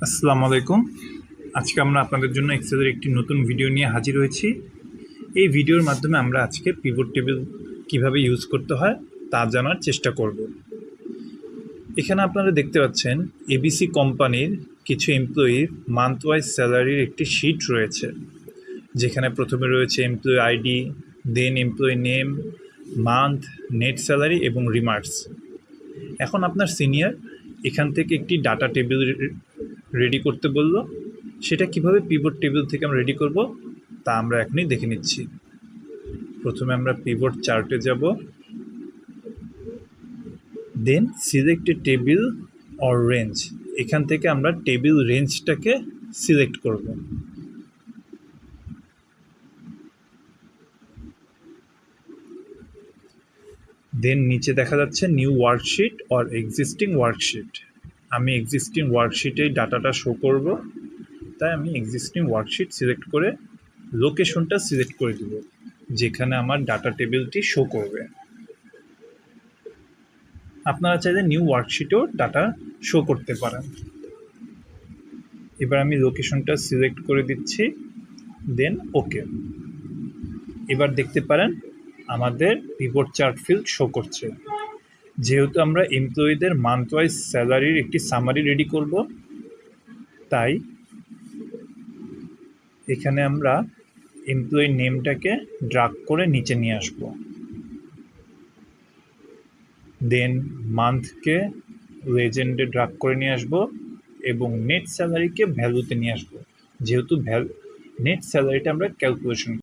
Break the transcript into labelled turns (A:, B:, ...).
A: আসসালামু আলাইকুম। আজকে আমরা আপনাদের জন্য এক্সেলের একটি নতুন ভিডিও নিয়ে হাজির হয়েছি। এই ভিডিওর মাধ্যমে আমরা আজকে পিভট টেবিল কিভাবে ইউজ করতে হয় তা জানার চেষ্টা করব। এখানে আপনারা দেখতে পাচ্ছেন এবিসি কোম্পানির কিছু এমপ্লয়ির মান্থ ওয়াইজ স্যালারির একটি শিট রয়েছে, যেখানে প্রথমে রয়েছে employee ID, then employee name, month, net salary এবং রিমার্কস। এখন আপনার সিনিয়র এখান থেকে একটি ডাটা টেবিল রেডি করতে বলল। সেটা কিভাবে পিভট টেবিল থেকে আমরা রেডি করব তা আমরা এখনই দেখে নিচ্ছি। প্রথমে আমরা পিভট চার্টে যাব, then select a table or range. এখান থেকে আমরা টেবিল রেঞ্জটাকে সিলেক্ট করব। দেন নিচে দেখা যাচ্ছে new worksheet or existing worksheet. আমি এক্সিস্টিং ওয়ার্কশিটেই ডাটাটা শো করব, তাই আমি এক্সিস্টিং ওয়ার্কশিট সিলেক্ট করে লোকেশনটা সিলেক্ট করে দেব যেখানে আমার ডাটা টেবিলটি শো করবে। আপনারা চাইলে নিউ ওয়ার্কশিটেও ডাটা শো করতে পারেন। এবার আমি লোকেশনটা সিলেক্ট করে দিচ্ছি, দেন ওকে। এবার দেখতে পারেন আমাদের পিভট চার্ট ফিল্ড শো করছে। যেহেতু আমরা এমপ্লয়িদের মান্থ ওয়াইজ স্যালারির একটি সামারি রেডি করব, তাই এখানে আমরা এমপ্লয়ি নেমটাকে ড্রাগ করে নিচে নিয়ে আসব, দেন মান্থকে লেজেন্ডে ড্রাগ করে নিয়ে আসব এবং নেট স্যালারিকে ভ্যালুতে নিয়ে আসব, যেহেতু নেট স্যালারিটা আমরা ক্যালকুলেশন